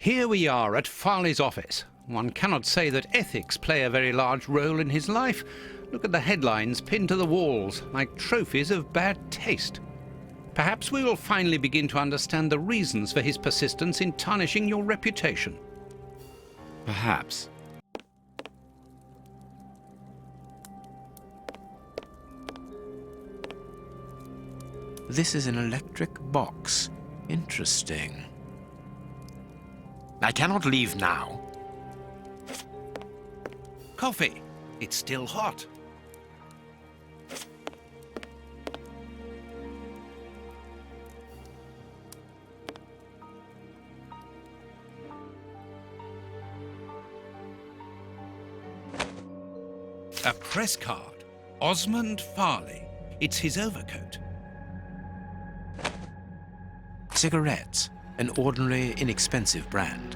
Here we are at Farley's office. One cannot say that ethics play a very large role in his life. Look at the headlines pinned to the walls, like trophies of bad taste. Perhaps we will finally begin to understand the reasons for his persistence in tarnishing your reputation. Perhaps. This is an electric box. Interesting. I cannot leave now. Coffee. It's still hot. A press card. Osmond Farley. It's his overcoat. Cigarettes. An ordinary, inexpensive brand.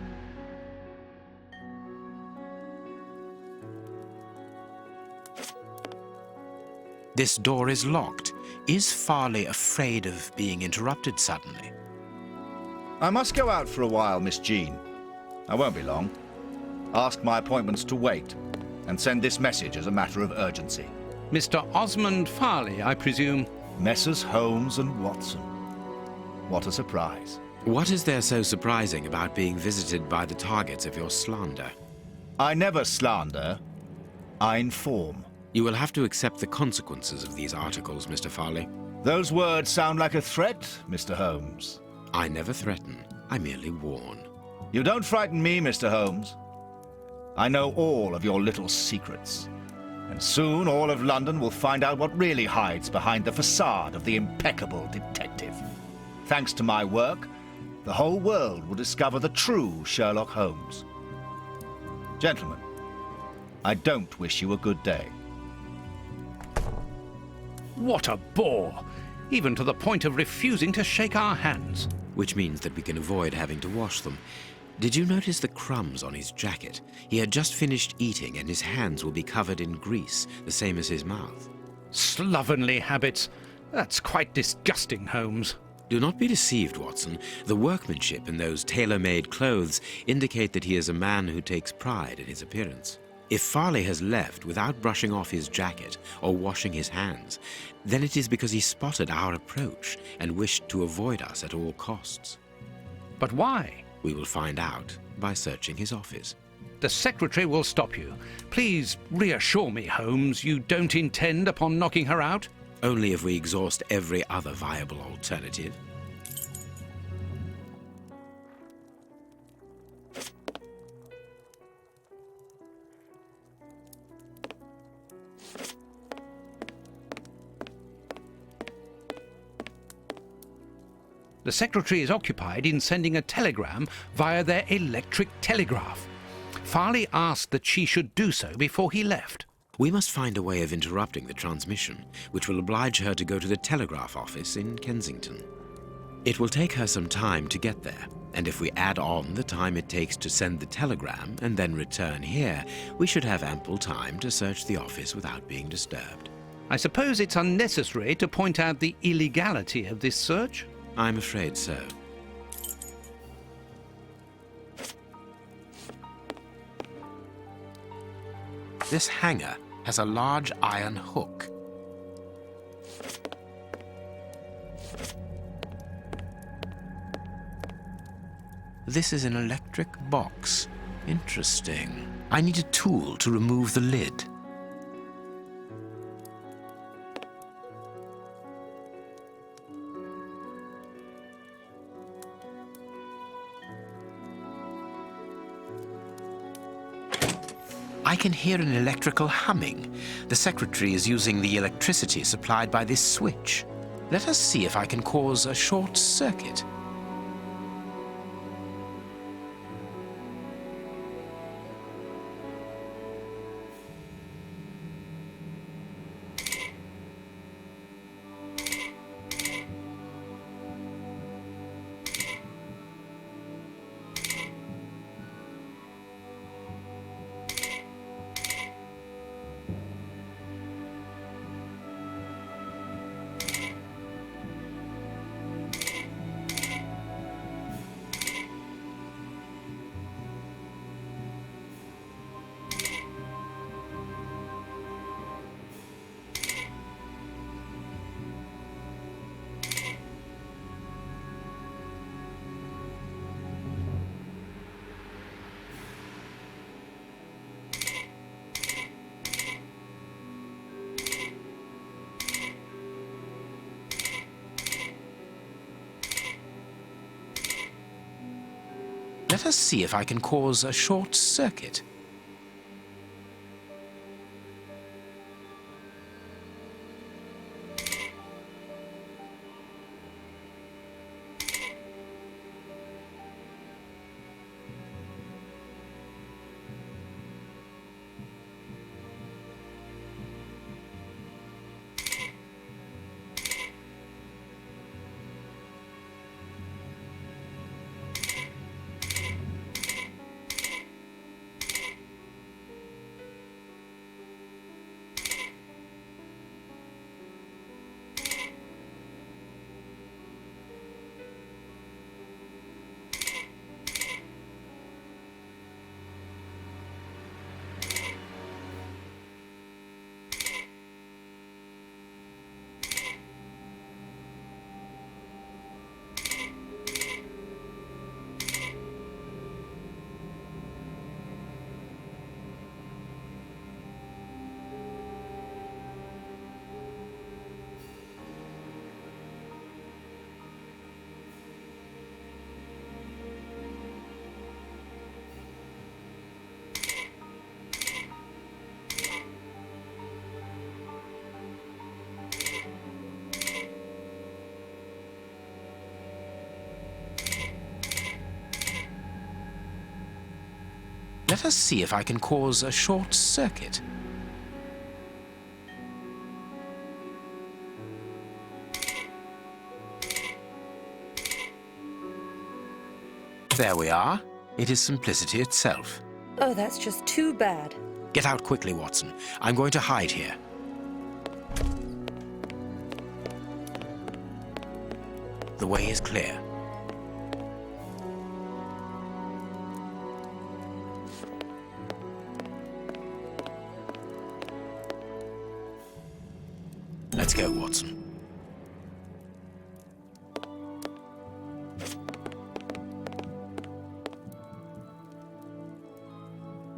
This door is locked. Is Farley afraid of being interrupted suddenly? I must go out for a while, Miss Jean. I won't be long. Ask my appointments to wait, and send this message as a matter of urgency. Mr. Osmond Farley, I presume. Messrs. Holmes and Watson. What a surprise. What is there so surprising about being visited by the targets of your slander? I never slander. I inform. You will have to accept the consequences of these articles, Mr. Farley. Those words sound like a threat, Mr. Holmes. I never threaten. I merely warn. You don't frighten me, Mr. Holmes. I know all of your little secrets. And soon all of London will find out what really hides behind the facade of the impeccable detective. Thanks to my work, the whole world will discover the true Sherlock Holmes. Gentlemen, I don't wish you a good day. What a bore! Even to the point of refusing to shake our hands. Which means that we can avoid having to wash them. Did you notice the crumbs on his jacket? He had just finished eating and his hands will be covered in grease, the same as his mouth. Slovenly habits. That's quite disgusting, Holmes. Do not be deceived, Watson. The workmanship in those tailor-made clothes indicate that he is a man who takes pride in his appearance. If Farley has left without brushing off his jacket or washing his hands, then it is because he spotted our approach and wished to avoid us at all costs. But why? We will find out by searching his office. The secretary will stop you. Please reassure me, Holmes, you don't intend upon knocking her out? Only if we exhaust every other viable alternative. The secretary is occupied in sending a telegram via their electric telegraph. Farley asked that she should do so before he left. We must find a way of interrupting the transmission, which will oblige her to go to the telegraph office in Kensington. It will take her some time to get there, and if we add on the time it takes to send the telegram and then return here, we should have ample time to search the office without being disturbed. I suppose it's unnecessary to point out the illegality of this search? I'm afraid so. This hanger has a large iron hook. This is an electric box. Interesting. I need a tool to remove the lid. I can hear an electrical humming. The secretary is using the electricity supplied by this switch. Let us see if I can cause a short circuit. Let us see if I can cause a short circuit. Let us see if I can cause a short circuit. There we are. It is simplicity itself. Oh, that's just too bad. Get out quickly, Watson. I'm going to hide here. The way is clear. Let's go, Watson.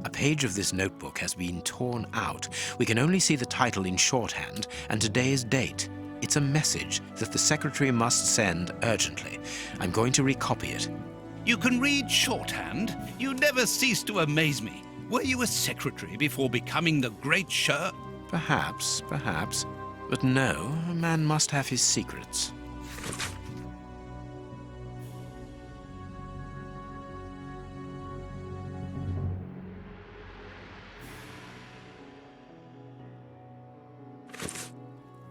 A page of this notebook has been torn out. We can only see the title in shorthand and today's date. It's a message that the secretary must send urgently. I'm going to recopy it. You can read shorthand? You never cease to amaze me. Were you a secretary before becoming the great Sher? Perhaps. But no, a man must have his secrets.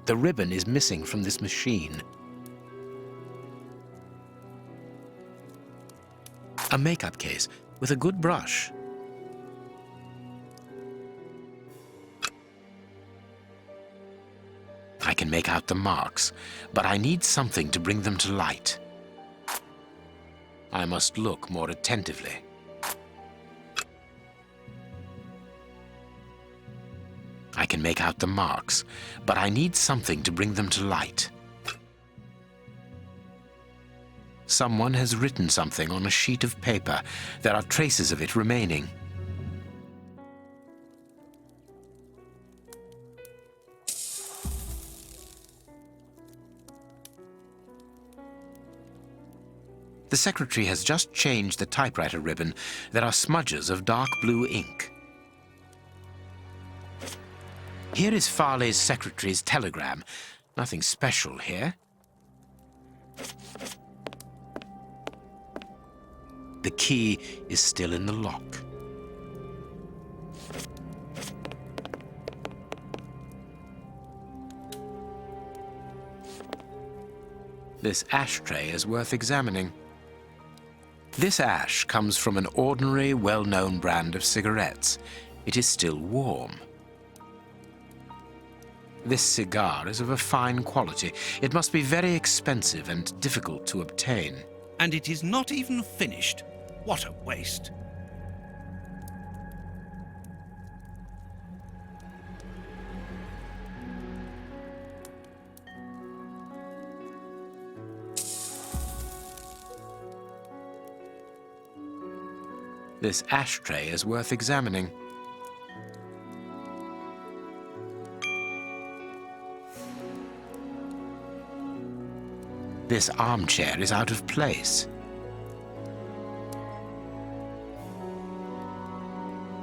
The ribbon is missing from this machine. A makeup case with a good brush. I can make out the marks, but I need something to bring them to light. I must look more attentively. I can make out the marks, but I need something to bring them to light. Someone has written something on a sheet of paper. There are traces of it remaining. The secretary has just changed the typewriter ribbon. There are smudges of dark blue ink. Here is Farley's secretary's telegram. Nothing special here. The key is still in the lock. This ashtray is worth examining. This ash comes from an ordinary, well-known brand of cigarettes. It is still warm. This cigar is of a fine quality. It must be very expensive and difficult to obtain. And it is not even finished. What a waste. This ashtray is worth examining. This armchair is out of place.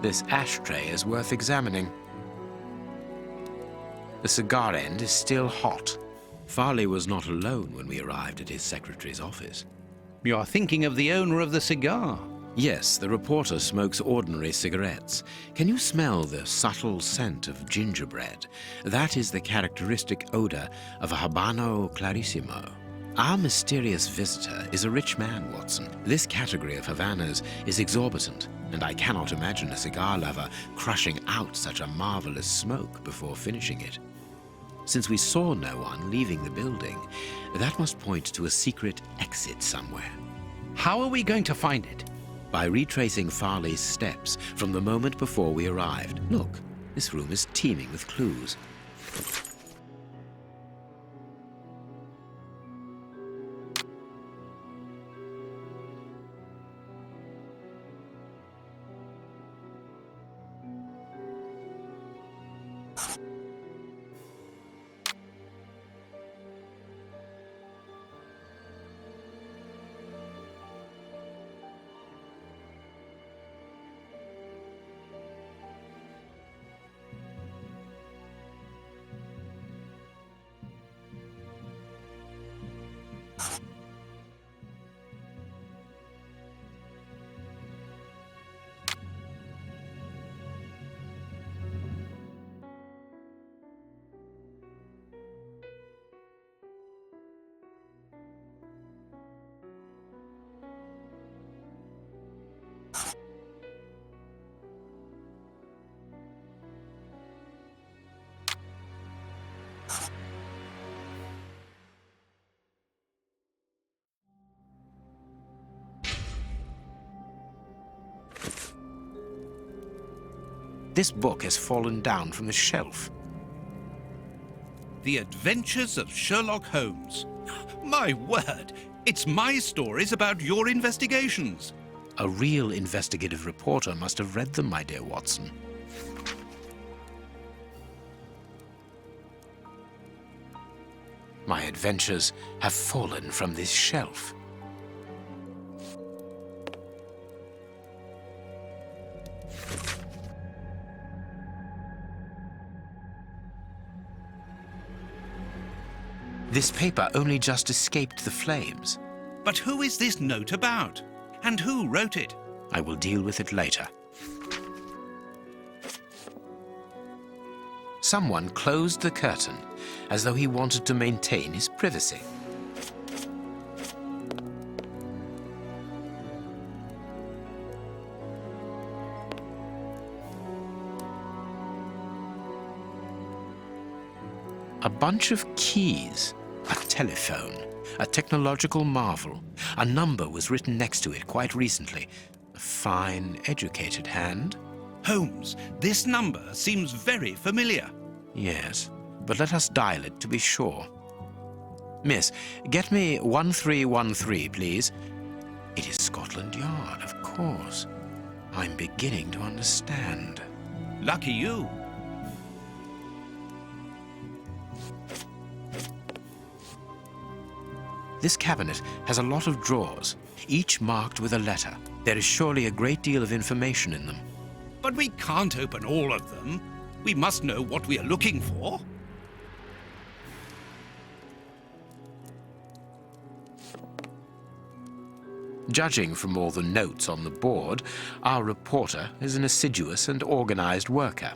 This ashtray is worth examining. The cigar end is still hot. Farley was not alone when we arrived at his secretary's office. You're thinking of the owner of the cigar. Yes, the reporter smokes ordinary cigarettes. Can you smell the subtle scent of gingerbread? That is the characteristic odor of a Habano Clarissimo. Our mysterious visitor is a rich man, Watson. This category of Havanas is exorbitant, and I cannot imagine a cigar lover crushing out such a marvelous smoke before finishing it. Since we saw no one leaving the building, that must point to a secret exit somewhere. How are we going to find it? By retracing Farley's steps from the moment before we arrived. Look, this room is teeming with clues. This book has fallen down from the shelf. The Adventures of Sherlock Holmes. My word, it's my stories about your investigations. A real investigative reporter must have read them, my dear Watson. My adventures have fallen from this shelf. This paper only just escaped the flames. But who is this note about? And who wrote it? I will deal with it later. Someone closed the curtain as though he wanted to maintain his privacy. A bunch of keys, a telephone, a technological marvel. A number was written next to it quite recently. A fine, educated hand. Holmes, this number seems very familiar. Yes, but let us dial it to be sure. Miss, get me 1313, please. It is Scotland Yard, of course. I'm beginning to understand. Lucky you. This cabinet has a lot of drawers, each marked with a letter. There is surely a great deal of information in them. But we can't open all of them. We must know what we are looking for. Judging from all the notes on the board, our reporter is an assiduous and organized worker.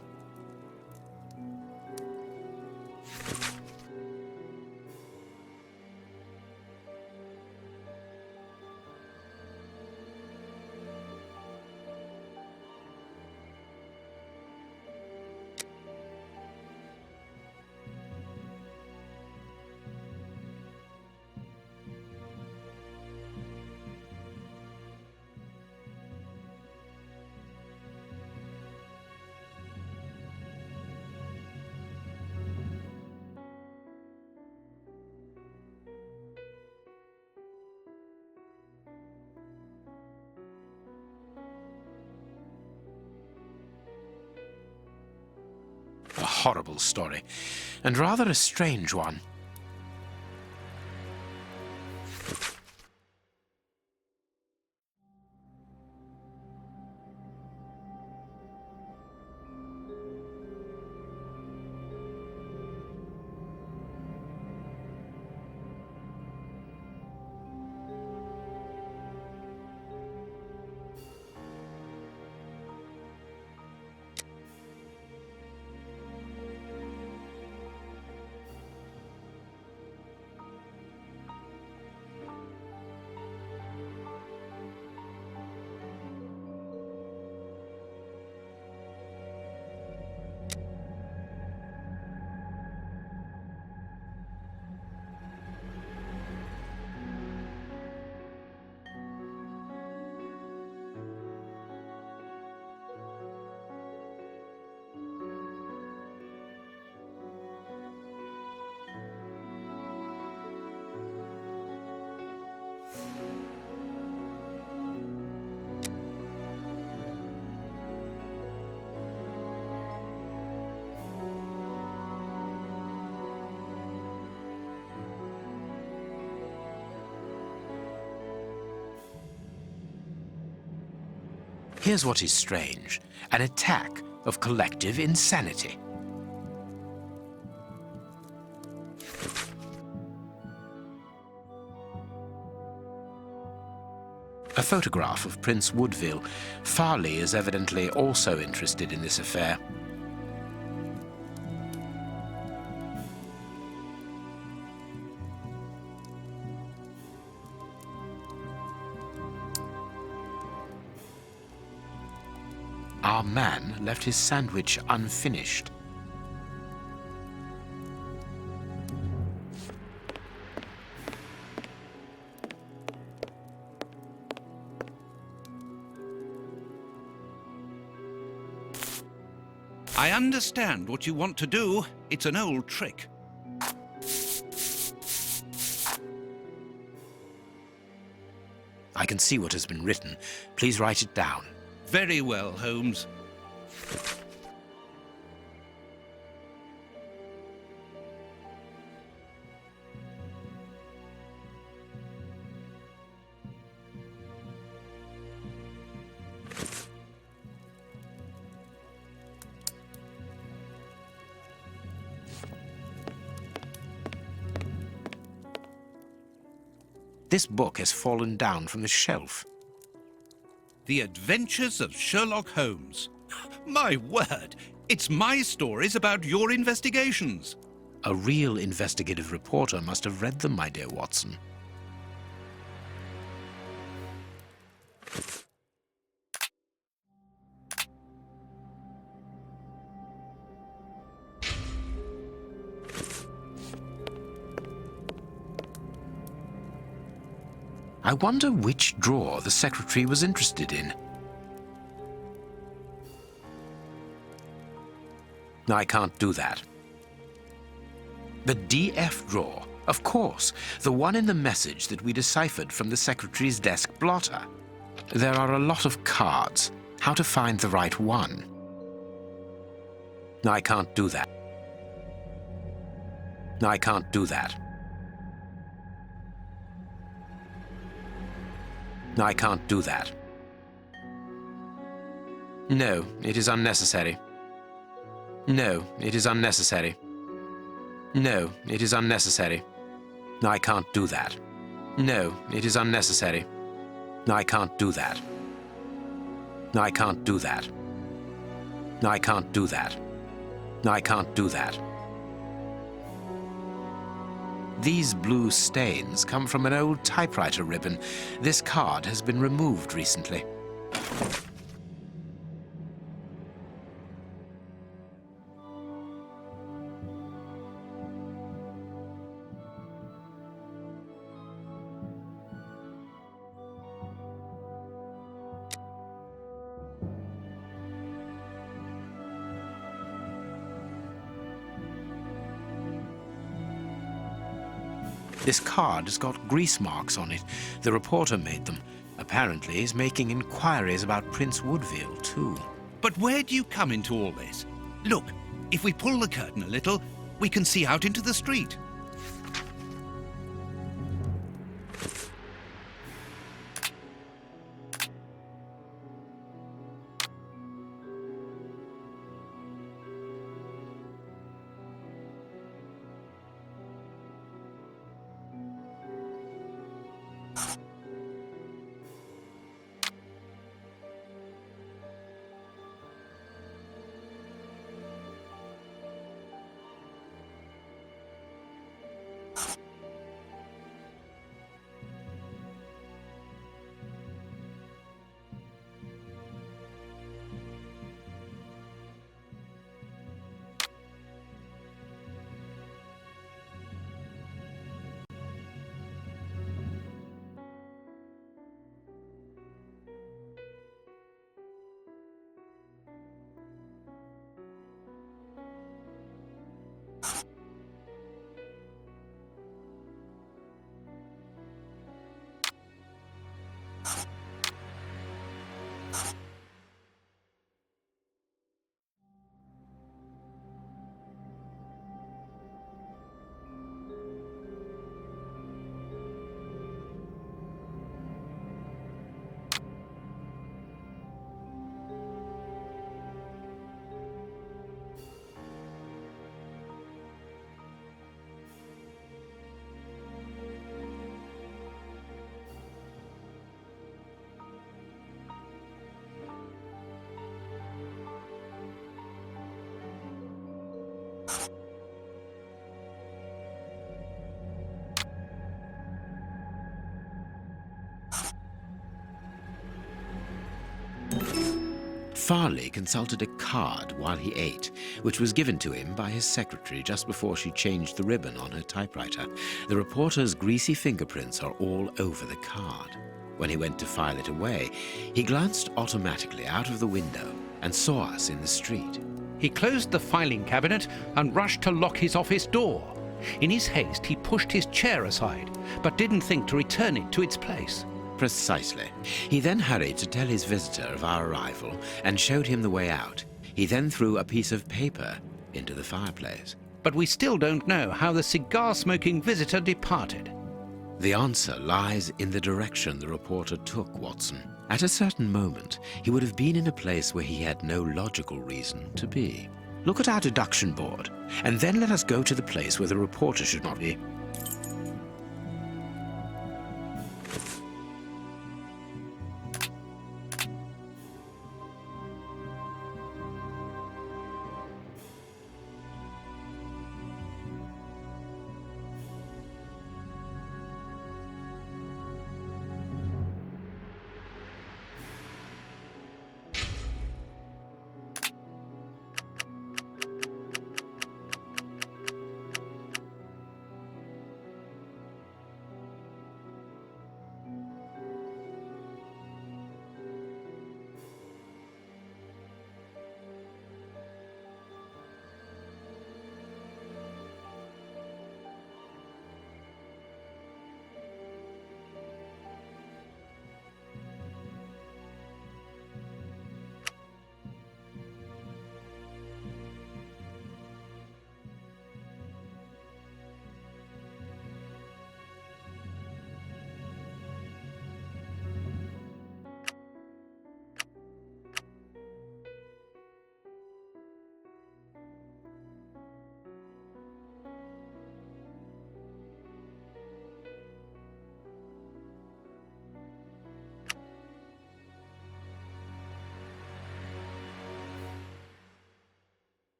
A horrible story, and rather a strange one. Here's what is strange: an attack of collective insanity. A photograph of Prince Woodville. Farley is evidently also interested in this affair. Our man left his sandwich unfinished. I understand what you want to do. It's an old trick. I can see what has been written. Please write it down. Very well, Holmes. This book has fallen down from the shelf. The Adventures of Sherlock Holmes. My word! It's my stories about your investigations. A real investigative reporter must have read them, my dear Watson. I wonder which drawer the secretary was interested in. I can't do that. The DF drawer, of course, the one in the message that we deciphered from the secretary's desk blotter. There are a lot of cards. How to find the right one? I can't do that. I can't do that. I can't do that. No, it is unnecessary. No, it is unnecessary. No, it is unnecessary. I can't do that. No, it is unnecessary. I can't do that. I can't do that. I can't do that. I can't do that. These blue stains come from an old typewriter ribbon. This card has been removed recently. This card has got grease marks on it. The reporter made them. Apparently he's making inquiries about Prince Woodville, too. But where do you come into all this? Look, if we pull the curtain a little, we can see out into the street. Farley consulted a card while he ate, which was given to him by his secretary just before she changed the ribbon on her typewriter. The reporter's greasy fingerprints are all over the card. When he went to file it away, he glanced automatically out of the window and saw us in the street. He closed the filing cabinet and rushed to lock his office door. In his haste, he pushed his chair aside, but didn't think to return it to its place. Precisely. He then hurried to tell his visitor of our arrival and showed him the way out. He then threw a piece of paper into the fireplace. But we still don't know how the cigar-smoking visitor departed. The answer lies in the direction the reporter took, Watson. At a certain moment, he would have been in a place where he had no logical reason to be. Look at our deduction board, and then let us go to the place where the reporter should not be.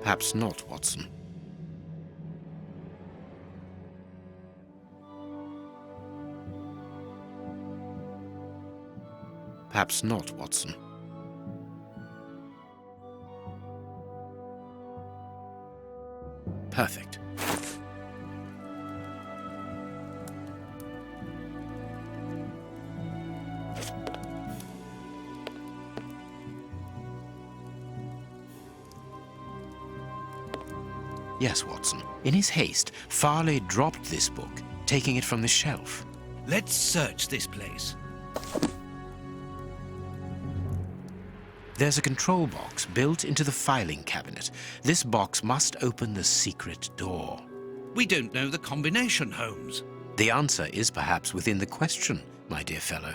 Perhaps not, Watson. Perhaps not, Watson. Perfect. Yes, Watson. In his haste, Farley dropped this book, taking it from the shelf. Let's search this place. There's a control box built into the filing cabinet. This box must open the secret door. We don't know the combination, Holmes. The answer is perhaps within the question, my dear fellow.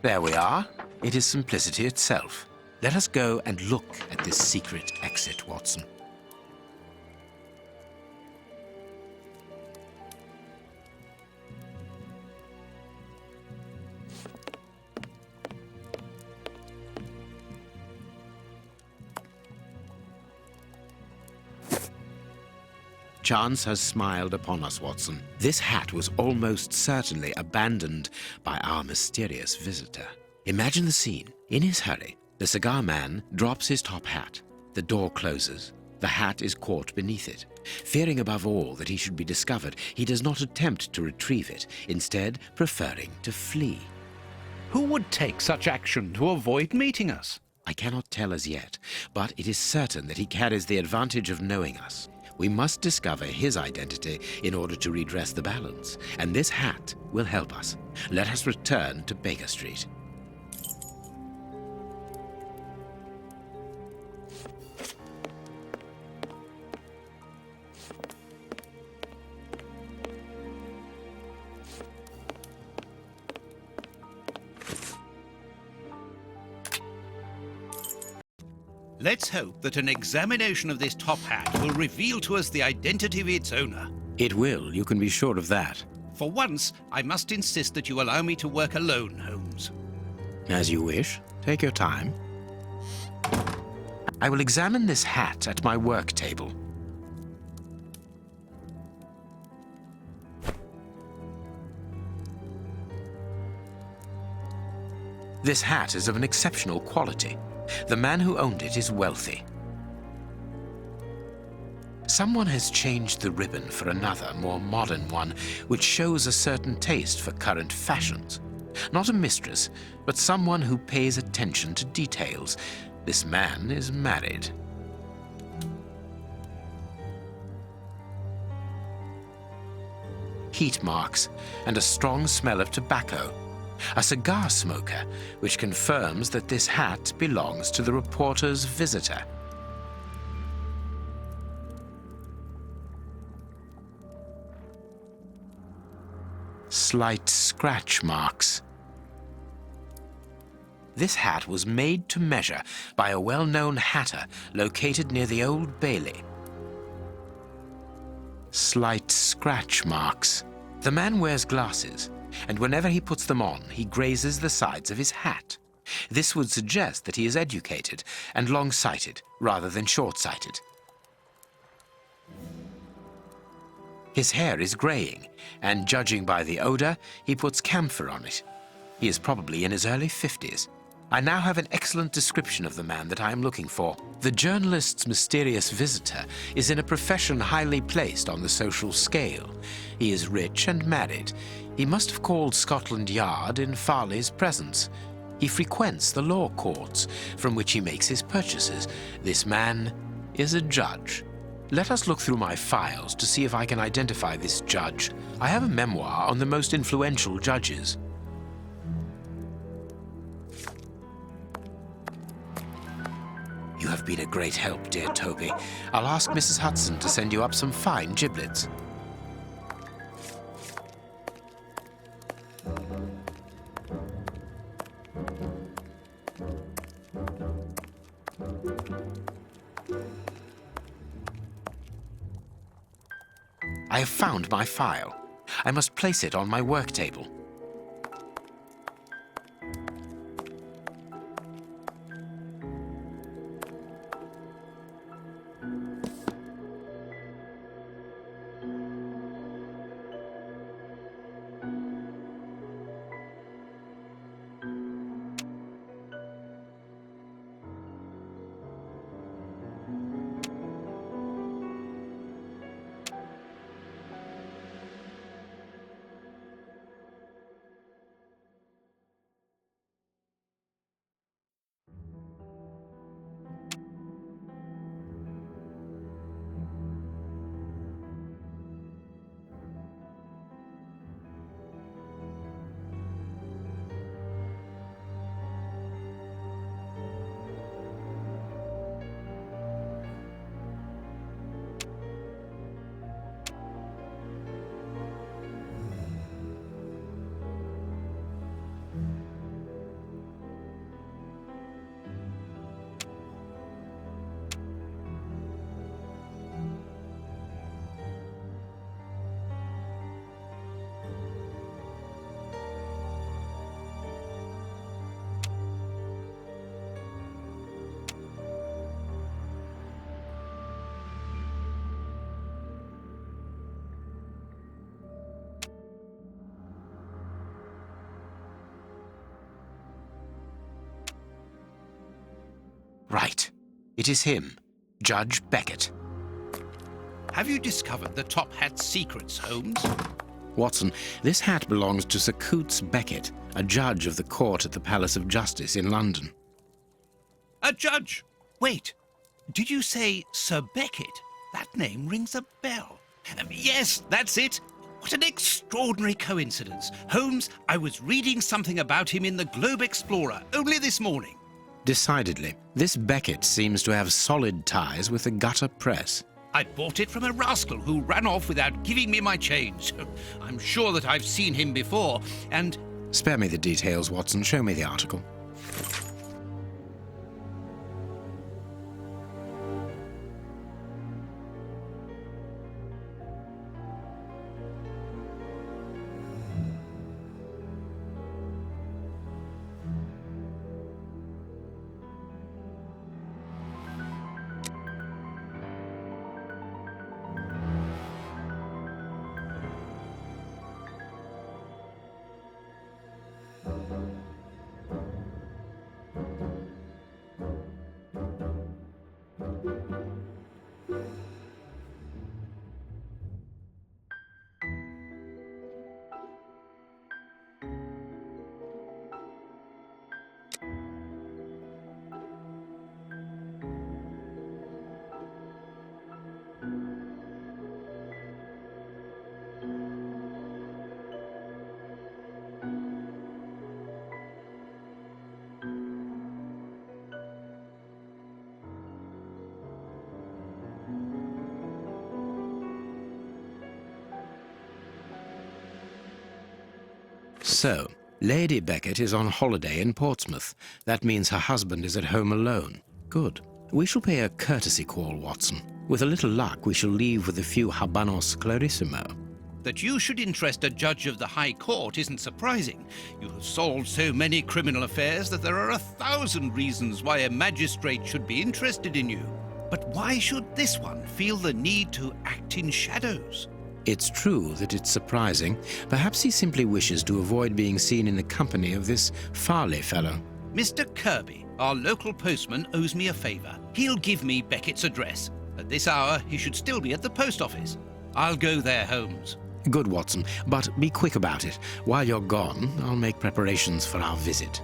There we are. It is simplicity itself. Let us go and look at this secret exit, Watson. Chance has smiled upon us, Watson. This hat was almost certainly abandoned by our mysterious visitor. Imagine the scene. In his hurry, the cigar man drops his top hat. The door closes. The hat is caught beneath it. Fearing above all that he should be discovered, he does not attempt to retrieve it, instead preferring to flee. Who would take such action to avoid meeting us? I cannot tell as yet, but it is certain that he carries the advantage of knowing us. We must discover his identity in order to redress the balance, and this hat will help us. Let us return to Baker Street. Let's hope that an examination of this top hat will reveal to us the identity of its owner. It will, you can be sure of that. For once, I must insist that you allow me to work alone, Holmes. As you wish. Take your time. I will examine this hat at my work table. This hat is of an exceptional quality. The man who owned it is wealthy. Someone has changed the ribbon for another, more modern one, which shows a certain taste for current fashions. Not a mistress, but someone who pays attention to details. This man is married. Heat marks and a strong smell of tobacco. A cigar smoker, which confirms that this hat belongs to the reporter's visitor. Slight scratch marks. This hat was made to measure by a well-known hatter located near the Old Bailey. Slight scratch marks. The man wears glasses, and whenever he puts them on, he grazes the sides of his hat. This would suggest that he is educated and long-sighted rather than short-sighted. His hair is graying, and judging by the odor, he puts camphor on it. He is probably in his early 50s. I now have an excellent description of the man that I am looking for. The journalist's mysterious visitor is in a profession highly placed on the social scale. He is rich and married. He must have called Scotland Yard in Farley's presence. He frequents the law courts, from which he makes his purchases. This man is a judge. Let us look through my files to see if I can identify this judge. I have a memoir on the most influential judges. You have been a great help, dear Toby. I'll ask Mrs. Hudson to send you up some fine giblets. I have found my file. I must place it on my work table. It is him, Judge Beckett. Have you discovered the top hat's secrets, Holmes? Watson, this hat belongs to Sir Coutts Beckett, a judge of the court at the Palace of Justice in London. A judge? Wait, did you say Sir Beckett? That name rings a bell. Yes, that's it. What an extraordinary coincidence. Holmes, I was reading something about him in the Globe Explorer only this morning. Decidedly, this Beckett seems to have solid ties with the gutter press. I bought it from a rascal who ran off without giving me my change. I'm sure that I've seen him before, and... Spare me the details, Watson. Show me the article. So, Lady Beckett is on holiday in Portsmouth. That means her husband is at home alone. Good. We shall pay a courtesy call, Watson. With a little luck, we shall leave with a few habanos clarissimo. That you should interest a judge of the High Court isn't surprising. You have solved so many criminal affairs that there are 1,000 reasons why a magistrate should be interested in you. But why should this one feel the need to act in shadows? It's true that it's surprising. Perhaps he simply wishes to avoid being seen in the company of this Farley fellow. Mr. Kirby, our local postman, owes me a favour. He'll give me Beckett's address. At this hour, he should still be at the post office. I'll go there, Holmes. Good, Watson, but be quick about it. While you're gone, I'll make preparations for our visit.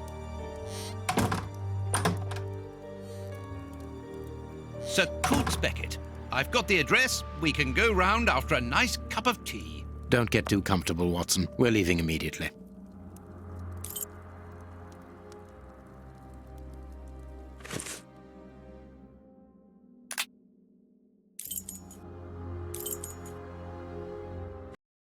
Sir Coutts Beckett. I've got the address. We can go round after a nice cup of tea. Don't get too comfortable, Watson. We're leaving immediately.